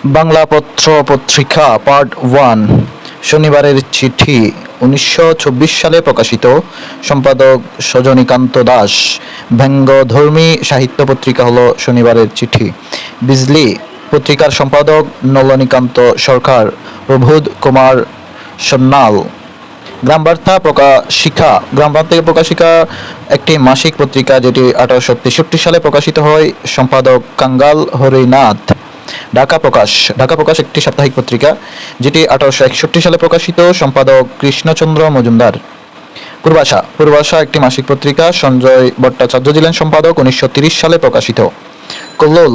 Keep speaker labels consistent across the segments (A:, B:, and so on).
A: বাংলা পত্র পত্রিকা পার্ট 1 শনিবারের চিঠি 1924 সালে প্রকাশিত। সম্পাদক সজনীকান্ত দাস। ব্যঙ্গধর্মী সাহিত্য পত্রিকা হলো শনিবারের চিঠি। বিজলি পত্রিকার সম্পাদক নলনীকান্ত সরকার, প্রবোধ কুমার সন্যাল। গ্রামবার্তা প্রকাশিকা। গ্রামবার্তা প্রকাশিকা একটি মাসিক পত্রিকা যেটি 1863 সালে প্রকাশিত হয়। সম্পাদক কাঙ্গাল হরিনাথ। ঢাকা প্রকাশ। ঢাকা প্রকাশ একটি সাপ্তাহিক পত্রিকা যেটি 1861 সালে প্রকাশিত। সম্পাদক কৃষ্ণচন্দ্র মজুমদার। পূর্বাশা। পূর্বাশা একটি মাসিক পত্রিকা, সঞ্জয় ভট্টাচার্য ছিলেন সম্পাদক, 1930 সালে প্রকাশিত। কল্লোল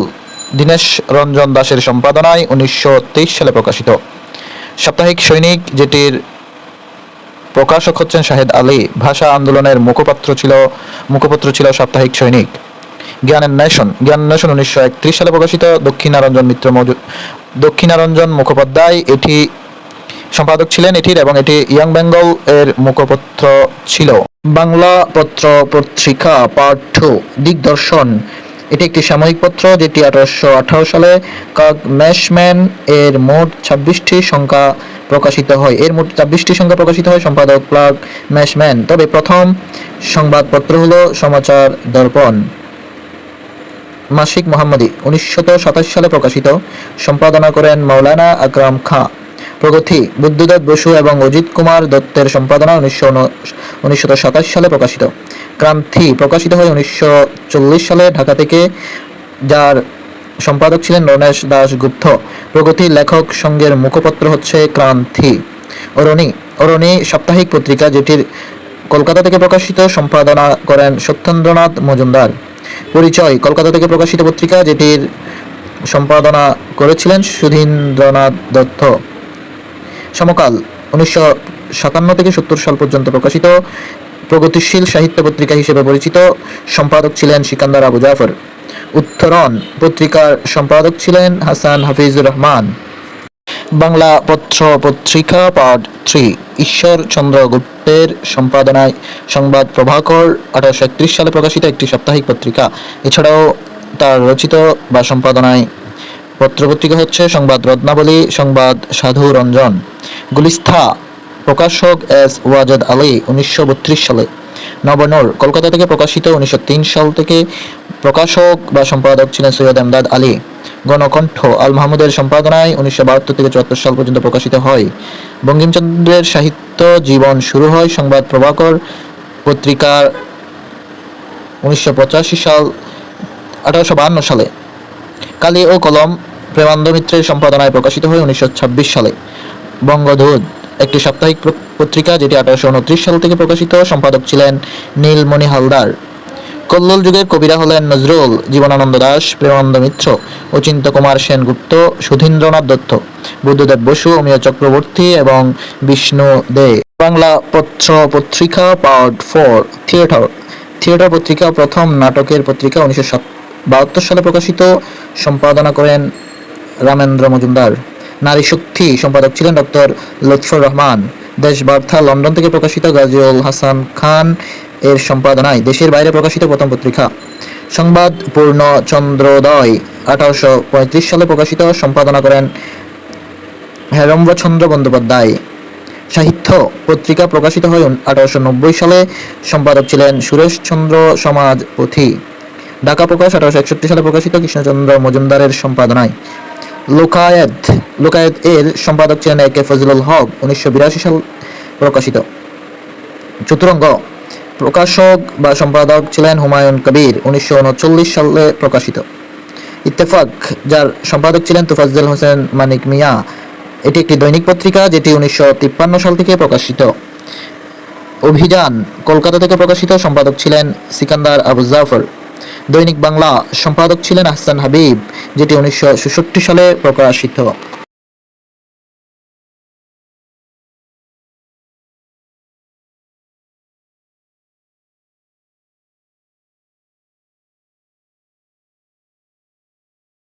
A: দীনেশ রঞ্জন দাসের সম্পাদনায় 1923 সালে প্রকাশিত। সাপ্তাহিক সৈনিক যেটির প্রকাশক হচ্ছেন শাহেদ আলী। ভাষা আন্দোলনের মুখপত্র ছিল সাপ্তাহিক সৈনিক। জ্ঞানের নেশন। জ্ঞানের নেশন 1931 সালে প্রকাশিত। দক্ষিণারঞ্জন মুখোপাধ্যায় এটি সম্পাদক ছিলেন এটির, এবং এটি ইয়াং বেঙ্গল এর মুখপত্র ছিল। বাংলা পত্র পত্রিকা পার্ট 2 দিগদর্শন। এটি একটি সাময়িক পত্র যেটি 1818 সালে কাগম্যাশম্যান এর মোট 26টি সংখ্যা প্রকাশিত হয়। সম্পাদক প্লাগ ম্যাশম্যান। তবে প্রথম সংবাদপত্র হলো সমাচার দর্পণ মাসিক মোহাম্মদী, 1927 সালে প্রকাশিত। সম্পাদনা করেন মাওলানা আকরাম খাঁ। প্রগতি বুদ্ধদেব বসু এবং অজিত কুমার দত্তের সম্পাদনা, 1927 সালে প্রকাশিত। ক্রান্তি প্রকাশিত হয় 1940 সালে ঢাকা থেকে, যার সম্পাদক ছিলেন রণেশ দাশগুপ্ত। প্রগতির লেখক সংঘের মুখপত্র হচ্ছে ক্রান্তি। অরণি। অরণি সাপ্তাহিক পত্রিকা যেটির কলকাতা থেকে প্রকাশিত। সম্পাদনা করেন সত্যেন্দ্রনাথ মজুমদার। পরিচয় কলকাতা থেকে প্রকাশিত পত্রিকা যেটির সম্পাদনা করেছিলেন সুধীন্দ্রনাথ দত্ত। সমকাল 1957 থেকে 70 সাল পর্যন্ত প্রকাশিত প্রগতিশীল সাহিত্য পত্রিকা হিসেবে পরিচিত। সম্পাদক ছিলেন সিকান্দার আবু জাফর। উত্তরণ পত্রিকার সম্পাদক ছিলেন হাসান হাফিজুর রহমান। বাংলা পত্র পত্রিকা পার্ট 3 ঈশ্বরচন্দ্র গুপ্তের সম্পাদনায় সংবাদ প্রভাকর 1831 সালে প্রকাশিত একটি সাপ্তাহিক পত্রিকা। এছাড়াও তার রচিত বা সম্পাদনায় পত্রপত্রিকা হচ্ছে সংবাদ রত্নাবলী, সংবাদ সাধু রঞ্জন। গুলিস্থা প্রকাশক এস ওয়াজেদ আলী, 1932 সালে। নবনূর কলকাতা থেকে প্রকাশিত, 1903 সাল থেকে। প্রকাশক বা সম্পাদক ছিলেন সৈয়দ এমদাদ আলী। গণকণ্ঠ আল মাহমুদের সম্পাদনায় 1972 থেকে 74 সাল পর্যন্ত প্রকাশিত হয়। বঙ্কিমচন্দ্রের সাহিত্য জীবন শুরু হয় সংবাদ প্রভাকর পত্রিকার 1852 সালে। কালি ও কলম প্রেমানন্দ মিত্রের সম্পাদনায় প্রকাশিত হয় 1926 সালে। বঙ্গদূত একটি সাপ্তাহিক পত্রিকা যেটি 1829 সাল থেকে প্রকাশিত। সম্পাদক ছিলেন নীলমণি হালদার। কল্লোল যুগের কবিরা হলেন নজরুল, জীবনানন্দ দাশ, প্রেমানন্দ মিত্র, অচিন্ত কুমার সেনগুপ্ত, সুধীন্দ্রনাথ দত্ত, বুদ্ধদেব বসু, অমিয় চক্রবর্তী এবং বিষ্ণু দে। বাংলা পত্র পত্রিকা পার্ট 4 থিয়েটার। থিয়েটার পত্রিকা প্রথম নাটকের পত্রিকা, 1972 সালে প্রকাশিত। সম্পাদনা করেন রামেন্দ্র মজুমদার। নারী শক্তি সম্পাদক ছিলেন ডক্টর লুৎফর রহমান। দেশবার্তা লন্ডন থেকে প্রকাশিত, গাজীউল হাসান খান এর সম্পাদনায় দেশের বাইরে প্রকাশিত প্রথম পত্রিকা। সংবাদ পূর্ণচন্দ্রোদয় 1835 সালে প্রকাশিত। সম্পাদনা করেন হেরম্বচন্দ্র বন্দ্যোপাধ্যায়। সাহিত্য পত্রিকা প্রকাশিত হয় 1890 সালে। সম্পাদক ছিলেন সুরেশচন্দ্র সমাজপথী। ঢাকা প্রকাশ 1861 সালে প্রকাশিত, কৃষ্ণচন্দ্র মজুমদারের সম্পাদনায়। লোকায়েত এর সম্পাদক ছিলেন এ কে ফজলুল হক, 1982 সাল প্রকাশিত। চতুরঙ্গ প্রকাশক বা সম্পাদক ছিলেন হুমায়ুন কবির, 1939 সালে প্রকাশিত। ইত্তেফাক, যার সম্পাদক ছিলেন তোফাজ্জল হোসেন মানিক মিয়া। এটি একটি দৈনিক পত্রিকা যেটি 1953 সাল থেকে প্রকাশিত। অভিযান কলকাতা থেকে প্রকাশিত। সম্পাদক ছিলেন সিকান্দার আবু জাফর। দৈনিক বাংলা সম্পাদক ছিলেন আহসান হাবিব, যেটি 1966 সালে প্রকাশিত।